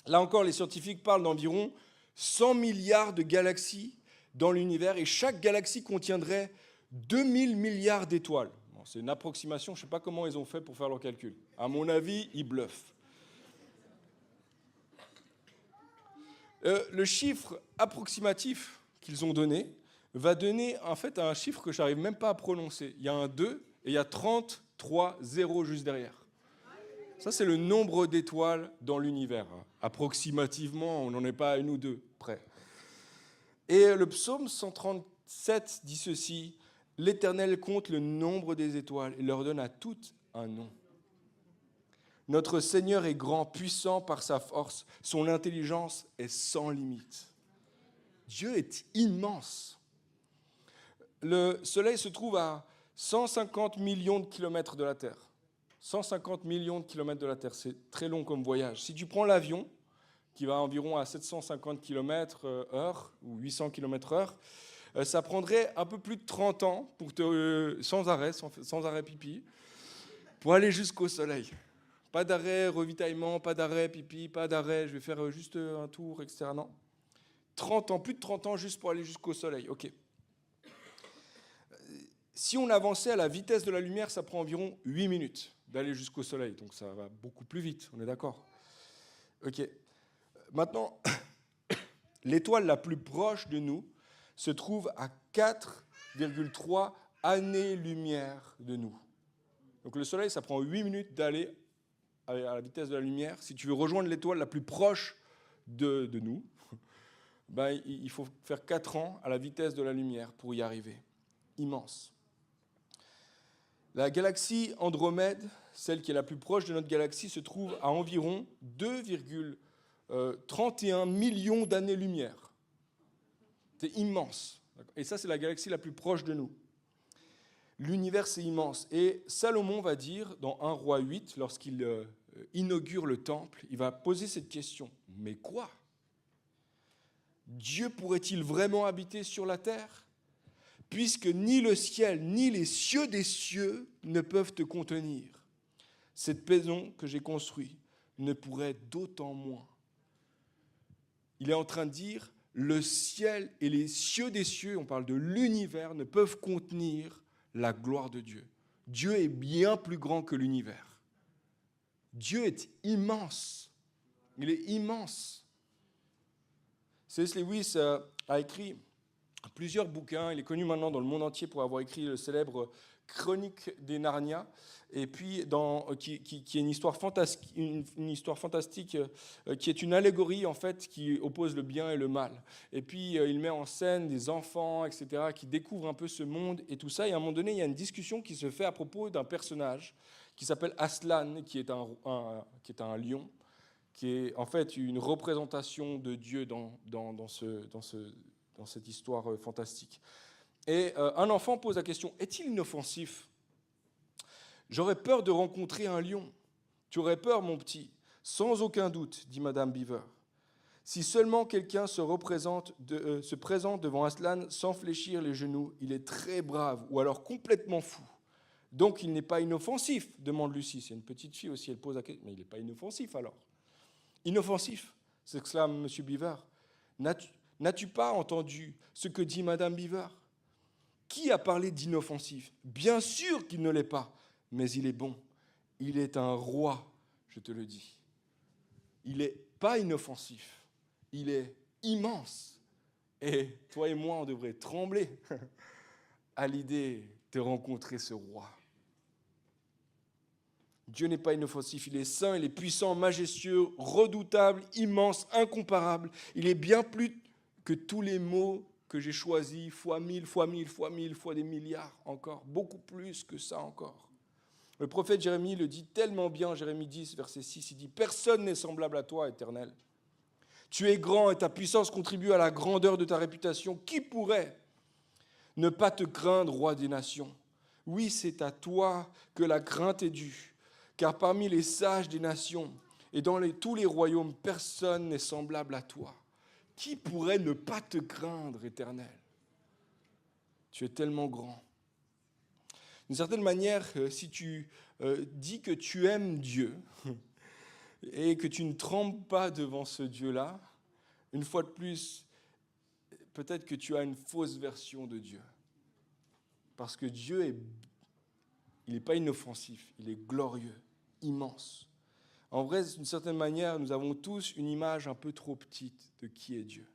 Là encore, les scientifiques parlent d'environ 100 milliards de galaxies dans l'univers et chaque galaxie contiendrait 2000 milliards d'étoiles. Bon, c'est une approximation, je ne sais pas comment ils ont fait pour faire leur calcul. À mon avis, ils bluffent. Le chiffre approximatif qu'ils ont donné va donner en fait un chiffre que je n'arrive même pas à prononcer. Il y a un 2 et il y a 33 zéros juste derrière. Ça, c'est le nombre d'étoiles dans l'univers. Approximativement, on n'en est pas à 1 ou 2 près. Et le psaume 137 dit ceci, « L'Éternel compte le nombre des étoiles et leur donne à toutes un nom. Notre Seigneur est grand, puissant par sa force. Son intelligence est sans limite. » Dieu est immense. Le Soleil se trouve à 150 millions de kilomètres de la Terre. 150 millions de kilomètres de la Terre, c'est très long comme voyage. Si tu prends l'avion, qui va environ à 750 km/h ou 800 km/h, ça prendrait un peu plus de 30 ans pour sans arrêt pipi, pour aller jusqu'au Soleil. Pas d'arrêt ravitaillement, pas d'arrêt pipi, pas d'arrêt, je vais faire juste un tour, etc. Non. 30 ans, plus de 30 ans juste pour aller jusqu'au Soleil. Ok. Si on avançait à la vitesse de la lumière, ça prend environ 8 minutes. d'aller jusqu'au soleil. Donc ça va beaucoup plus vite, on est d'accord? Ok. Maintenant, l'étoile la plus proche de nous se trouve à 4,3 années-lumière de nous. Donc le soleil, ça prend 8 minutes d'aller à la vitesse de la lumière. Si tu veux rejoindre l'étoile la plus proche de nous, ben, il faut faire 4 ans à la vitesse de la lumière pour y arriver. Immense. La galaxie Andromède, celle qui est la plus proche de notre galaxie, se trouve à environ 2,31 millions d'années-lumière. C'est immense. Et ça, c'est la galaxie la plus proche de nous. L'univers, c'est immense. Et Salomon va dire, dans 1 Roi 8, lorsqu'il inaugure le temple, il va poser cette question. Mais quoi? Dieu pourrait-il vraiment habiter sur la terre? Puisque ni le ciel, ni les cieux des cieux ne peuvent te contenir. Cette maison que j'ai construite ne pourrait d'autant moins. Il est en train de dire, le ciel et les cieux des cieux, on parle de l'univers, ne peuvent contenir la gloire de Dieu. Dieu est bien plus grand que l'univers. Dieu est immense. Il est immense. C.S. Lewis a écrit plusieurs bouquins. Il est connu maintenant dans le monde entier pour avoir écrit le célèbre Chronique des Narnia, et puis qui est une histoire fantastique, qui est une allégorie en fait qui oppose le bien et le mal. Et puis il met en scène des enfants, etc., qui découvrent un peu ce monde et tout ça. Et à un moment donné, il y a une discussion qui se fait à propos d'un personnage qui s'appelle Aslan, qui est un lion, qui est en fait une représentation de Dieu dans cette histoire fantastique. Et un enfant pose la question, est-il inoffensif? J'aurais peur de rencontrer un lion. Tu aurais peur, mon petit? Sans aucun doute, dit Madame Beaver. Si seulement quelqu'un se présente devant Aslan sans fléchir les genoux, il est très brave ou alors complètement fou. Donc il n'est pas inoffensif, demande Lucie. C'est une petite fille aussi, elle pose la question. Mais il n'est pas inoffensif alors. Inoffensif, s'exclame M. Beaver. N'as-tu pas entendu ce que dit Madame Beaver? Qui a parlé d'inoffensif? Bien sûr qu'il ne l'est pas, mais il est bon. Il est un roi, je te le dis. Il n'est pas inoffensif, il est immense. Et toi et moi, on devrait trembler à l'idée de rencontrer ce roi. Dieu n'est pas inoffensif, il est saint, il est puissant, majestueux, redoutable, immense, incomparable. Il est bien plus que tous les mots que j'ai choisis, fois 1000, fois 1000, fois 1000, fois des milliards encore, beaucoup plus que ça encore. Le prophète Jérémie le dit tellement bien, Jérémie 10, verset 6, il dit « Personne n'est semblable à toi, Éternel. Tu es grand et ta puissance contribue à la grandeur de ta réputation. Qui pourrait ne pas te craindre, roi des nations? Oui, c'est à toi que la crainte est due, car parmi les sages des nations et dans tous les royaumes, personne n'est semblable à toi. Qui pourrait ne pas te craindre, Éternel? Tu es tellement grand. » D'une certaine manière, si tu dis que tu aimes Dieu et que tu ne trembles pas devant ce Dieu-là, une fois de plus, peut-être que tu as une fausse version de Dieu. Parce que Dieu, il n'est pas inoffensif, il est glorieux, immense. En vrai, d'une certaine manière, nous avons tous une image un peu trop petite de qui est Dieu.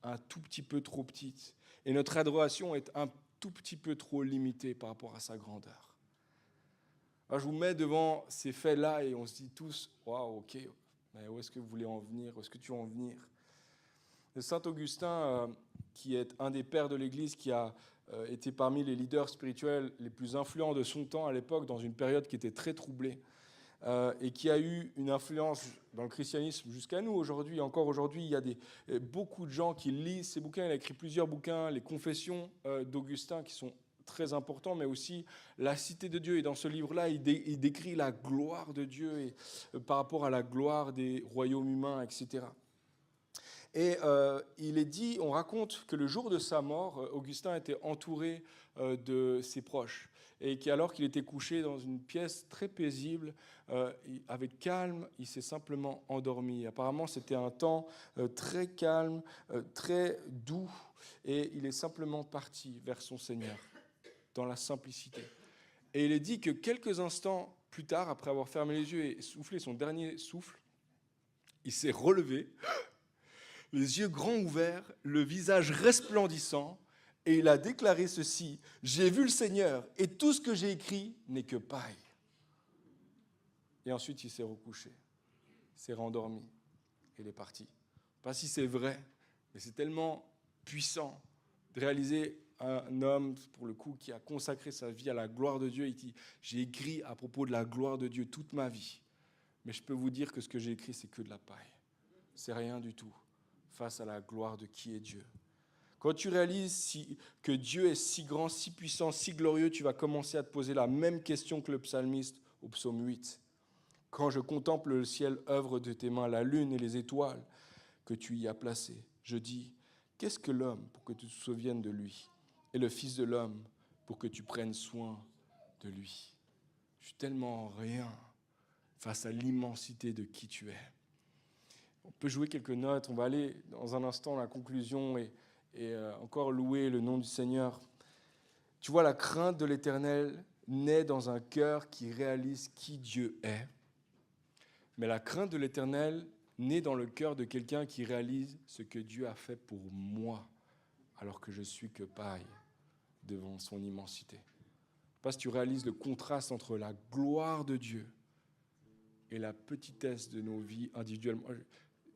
Un tout petit peu trop petite. Et notre adoration est un tout petit peu trop limitée par rapport à sa grandeur. Alors, je vous mets devant ces faits-là et on se dit tous, waouh, ok, mais où est-ce que vous voulez en venir? Où est-ce que tu veux en venir? Saint Augustin, qui est un des pères de l'Église, qui a été parmi les leaders spirituels les plus influents de son temps à l'époque, dans une période qui était très troublée, et qui a eu une influence dans le christianisme jusqu'à nous aujourd'hui. Encore aujourd'hui, il y a beaucoup de gens qui lisent ces bouquins. Il a écrit plusieurs bouquins, les Confessions d'Augustin, qui sont très importants, mais aussi la cité de Dieu. Et dans ce livre-là, il décrit la gloire de Dieu et, par rapport à la gloire des royaumes humains, etc. Et il est dit, on raconte que le jour de sa mort, Augustin était entouré de ses proches. Et qu'alors qu'il était couché dans une pièce très paisible, avec calme, il s'est simplement endormi. Apparemment, c'était un temps très calme, très doux, et il est simplement parti vers son Seigneur, dans la simplicité. Et il est dit que quelques instants plus tard, après avoir fermé les yeux et soufflé son dernier souffle, il s'est relevé, les yeux grands ouverts, le visage resplendissant, et il a déclaré ceci: « J'ai vu le Seigneur, et tout ce que j'ai écrit n'est que paille. » Et ensuite, il s'est recouché, il s'est rendormi, et il est parti. Pas si c'est vrai, mais c'est tellement puissant de réaliser un homme, pour le coup, qui a consacré sa vie à la gloire de Dieu. Il dit: j'ai écrit à propos de la gloire de Dieu toute ma vie, mais je peux vous dire que ce que j'ai écrit, c'est que de la paille. C'est rien du tout face à la gloire de qui est Dieu. Quand tu réalises que Dieu est si grand, si puissant, si glorieux, tu vas commencer à te poser la même question que le psalmiste au psaume 8. Quand je contemple le ciel, œuvre de tes mains, la lune et les étoiles que tu y as placées, je dis: qu'est-ce que l'homme pour que tu te souviennes de lui, et le Fils de l'homme pour que tu prennes soin de lui? Je suis tellement rien face à l'immensité de qui tu es. On peut jouer quelques notes, on va aller dans un instant à la conclusion et encore louer le nom du Seigneur. Tu vois, la crainte de l'Éternel naît dans un cœur qui réalise qui Dieu est. Mais la crainte de l'Éternel naît dans le cœur de quelqu'un qui réalise ce que Dieu a fait pour moi, alors que je suis que paille devant son immensité. Parce que tu réalises le contraste entre la gloire de Dieu et la petitesse de nos vies individuellement.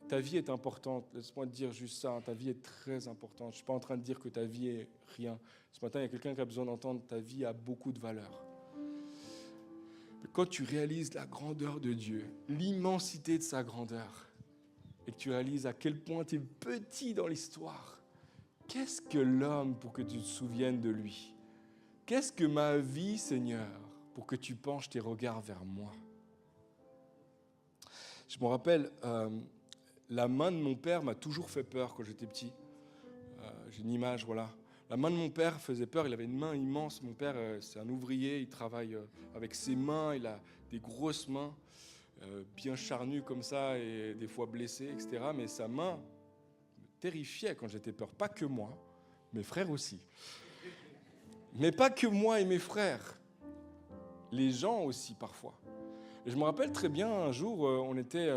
Ta vie est importante, laisse-moi te dire juste ça, ta vie est très importante. Je ne suis pas en train de dire que ta vie est rien. Ce matin, il y a quelqu'un qui a besoin d'entendre: ta vie a beaucoup de valeur. Mais quand tu réalises la grandeur de Dieu, l'immensité de sa grandeur, et que tu réalises à quel point tu es petit dans l'histoire, qu'est-ce que l'homme pour que tu te souviennes de lui? Qu'est-ce que ma vie, Seigneur, pour que tu penches tes regards vers moi? Je me rappelle, la main de mon père m'a toujours fait peur quand j'étais petit. J'ai une image, voilà. La main de mon père faisait peur, il avait une main immense. Mon père, c'est un ouvrier, il travaille avec ses mains, il a des grosses mains, bien charnues comme ça, et des fois blessées, etc. Mais sa main me terrifiait quand j'étais peur. Pas que moi, mes frères aussi. Mais pas que moi et mes frères. Les gens aussi, parfois. Et je me rappelle très bien, un jour, on était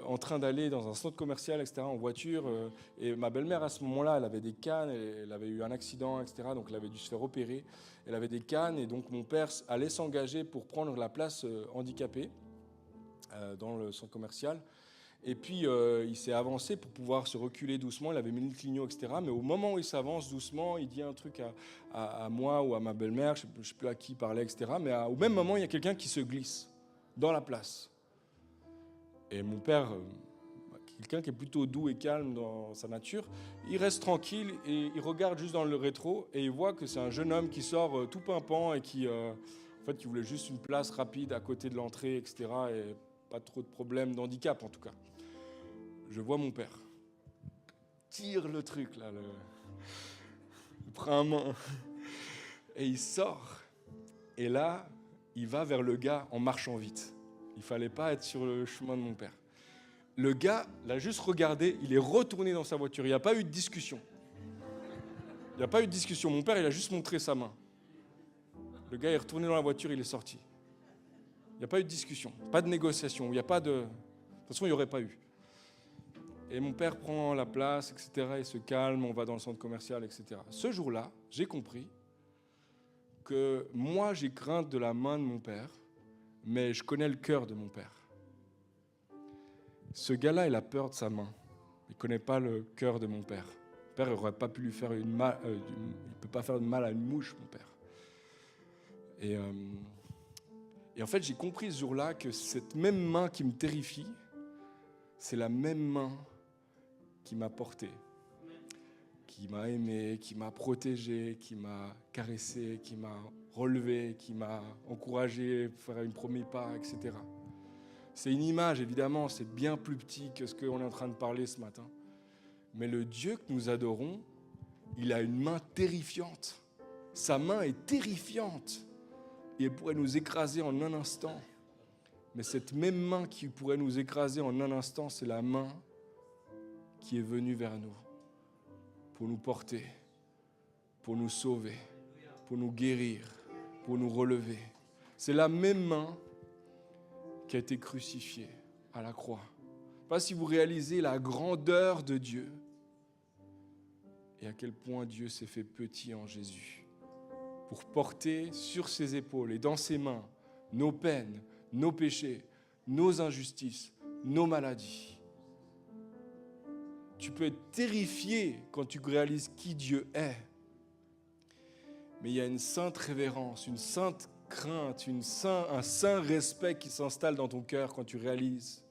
en train d'aller dans un centre commercial, etc., en voiture, et ma belle-mère, à ce moment-là, elle avait des cannes, elle avait eu un accident, etc., donc elle avait dû se faire opérer. Elle avait des cannes, et donc mon père allait s'engager pour prendre la place handicapée dans le centre commercial. Et puis, il s'est avancé pour pouvoir se reculer doucement. Il avait mis le clignot, etc. Mais au moment où il s'avance doucement, il dit un truc à moi ou à ma belle-mère, je ne sais plus à qui il parlait, etc. Mais au même moment, il y a quelqu'un qui se glisse dans la place. Et mon père, quelqu'un qui est plutôt doux et calme dans sa nature, il reste tranquille et il regarde juste dans le rétro et il voit que c'est un jeune homme qui sort tout pimpant et qui voulait juste une place rapide à côté de l'entrée, etc. Et pas trop de problèmes d'handicap, en tout cas. Je vois mon père tire le truc, là, il prend un main et il sort. Et là, il va vers le gars en marchant vite. Il ne fallait pas être sur le chemin de mon père. Le gars l'a juste regardé, il est retourné dans sa voiture. Il n'y a pas eu de discussion. Il n'y a pas eu de discussion. Mon père, il a juste montré sa main. Le gars est retourné dans la voiture, il est sorti. Il n'y a pas eu de discussion, pas de négociation. Il n'y a pas de... De toute façon, il n'y aurait pas eu. Et mon père prend la place, etc. Il se calme, on va dans le centre commercial, etc. Ce jour-là, j'ai compris que moi, j'ai crainte de la main de mon père, mais je connais le cœur de mon père. Ce gars-là, il a peur de sa main. Il ne connaît pas le cœur de mon père. Mon père n'aurait pas pu lui faire il ne peut pas faire de mal à une mouche, mon père. Et en fait, j'ai compris ce jour-là que cette même main qui me terrifie, c'est la même main qui m'a porté, qui m'a aimé, qui m'a protégé, qui m'a caressé, qui m'a relevé, qui m'a encouragé à faire un premier pas, etc. C'est une image, évidemment, c'est bien plus petit que ce qu'on est en train de parler ce matin. Mais le Dieu que nous adorons, il a une main terrifiante. Sa main est terrifiante. Et elle pourrait nous écraser en un instant. Mais cette même main qui pourrait nous écraser en un instant, c'est la main qui est venue vers nous pour nous porter, pour nous sauver, pour nous guérir, pour nous relever. C'est la même main qui a été crucifié à la croix. Je ne sais pas si vous réalisez la grandeur de Dieu et à quel point Dieu s'est fait petit en Jésus pour porter sur ses épaules et dans ses mains nos peines, nos péchés, nos injustices, nos maladies. Tu peux être terrifié quand tu réalises qui Dieu est. Mais il y a une sainte révérence, une sainte crainte, un saint respect qui s'installe dans ton cœur quand tu réalises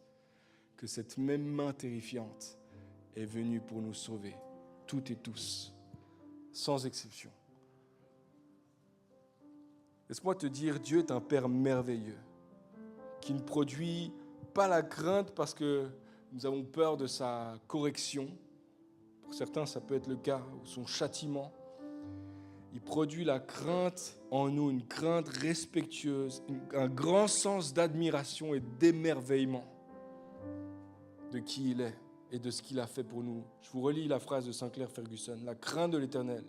que cette même main terrifiante est venue pour nous sauver, toutes et tous, sans exception. Laisse-moi te dire, Dieu est un Père merveilleux, qui ne produit pas la crainte parce que nous avons peur de sa correction. Pour certains, ça peut être le cas, ou son châtiment. Il produit la crainte en nous, une crainte respectueuse, un grand sens d'admiration et d'émerveillement de qui il est et de ce qu'il a fait pour nous. Je vous relis la phrase de Sinclair Ferguson. La crainte de l'Éternel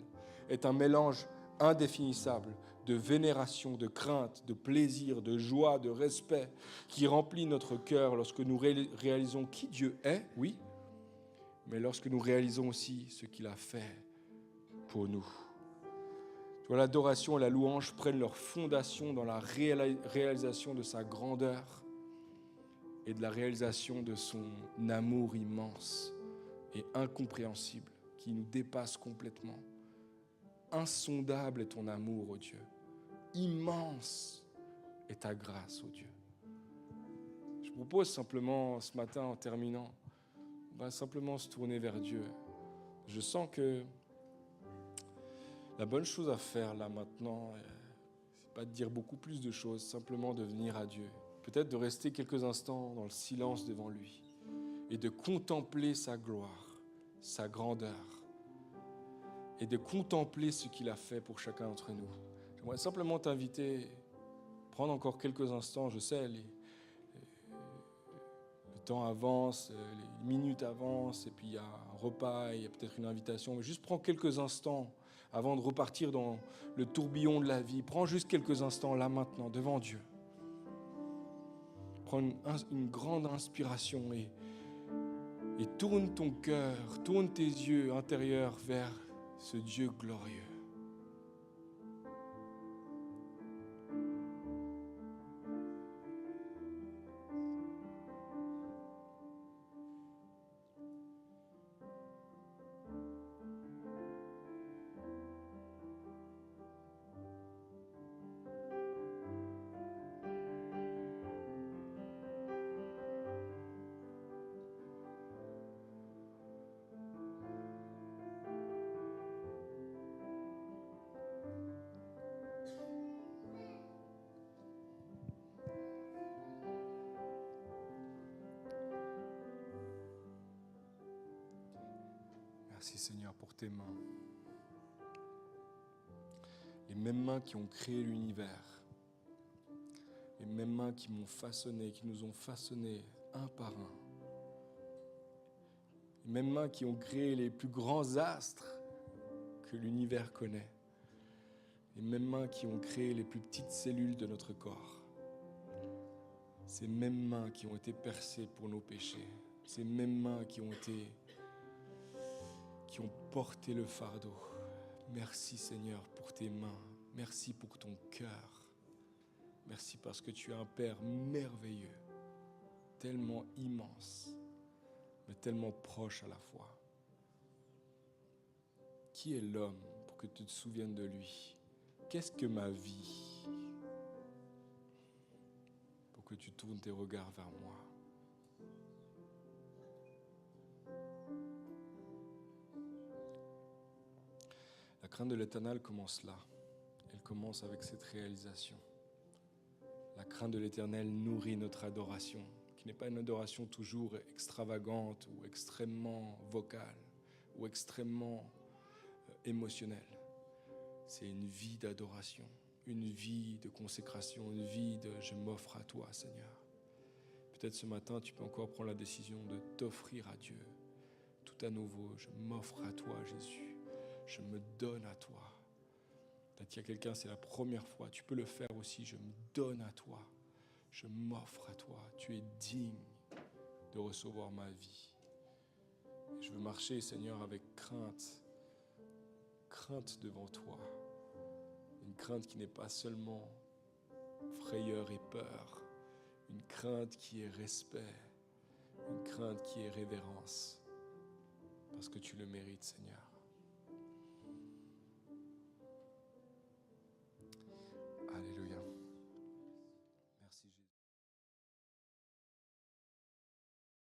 est un mélange indéfinissable de vénération, de crainte, de plaisir, de joie, de respect qui remplit notre cœur lorsque nous réalisons qui Dieu est, oui, mais lorsque nous réalisons aussi ce qu'il a fait pour nous. L'adoration et la louange prennent leur fondation dans la réalisation de sa grandeur et de la réalisation de son amour immense et incompréhensible qui nous dépasse complètement. Insondable est ton amour, ô Dieu. Immense est ta grâce, ô Dieu. Je propose simplement ce matin, en terminant, on va simplement se tourner vers Dieu. Je sens que la bonne chose à faire là maintenant, c'est pas de dire beaucoup plus de choses, simplement de venir à Dieu. Peut-être de rester quelques instants dans le silence devant lui et de contempler sa gloire, sa grandeur et de contempler ce qu'il a fait pour chacun d'entre nous. J'aimerais simplement t'inviter, prendre encore quelques instants, je sais, le temps avance, les minutes avancent et puis il y a un repas, il y a peut-être une invitation, mais juste prends quelques instants avant de repartir dans le tourbillon de la vie. Prends juste quelques instants là maintenant, devant Dieu. Prends une grande inspiration et tourne ton cœur, tourne tes yeux intérieurs vers ce Dieu glorieux. Merci Seigneur pour tes mains. Les mêmes mains qui ont créé l'univers. Les mêmes mains qui m'ont façonné, qui nous ont façonnés un par un. Les mêmes mains qui ont créé les plus grands astres que l'univers connaît. Les mêmes mains qui ont créé les plus petites cellules de notre corps. Ces mêmes mains qui ont été percées pour nos péchés. Ces mêmes mains qui ont porté le fardeau. Merci Seigneur pour tes mains. Merci pour ton cœur. Merci parce que tu es un Père merveilleux, tellement immense, mais tellement proche à la fois. Qui est l'homme pour que tu te souviennes de lui? Qu'est-ce que ma vie pour que tu tournes tes regards vers moi? La crainte de l'Éternel commence là. Elle commence avec cette réalisation. La crainte de l'Éternel nourrit notre adoration, qui n'est pas une adoration toujours extravagante ou extrêmement vocale ou extrêmement émotionnelle. C'est une vie d'adoration, une vie de consécration, une vie de « je m'offre à toi, Seigneur ». Peut-être ce matin, tu peux encore prendre la décision de t'offrir à Dieu. Tout à nouveau, je m'offre à toi, Jésus. Je me donne à toi. Peut-être qu'il y a quelqu'un, c'est la première fois. Tu peux le faire aussi. Je me donne à toi. je m'offre à toi. Tu es digne de recevoir ma vie. Et je veux marcher, Seigneur, avec crainte devant toi. Une crainte qui n'est pas seulement frayeur et peur, une crainte qui est respect, une crainte qui est révérence, parce que tu le mérites, Seigneur.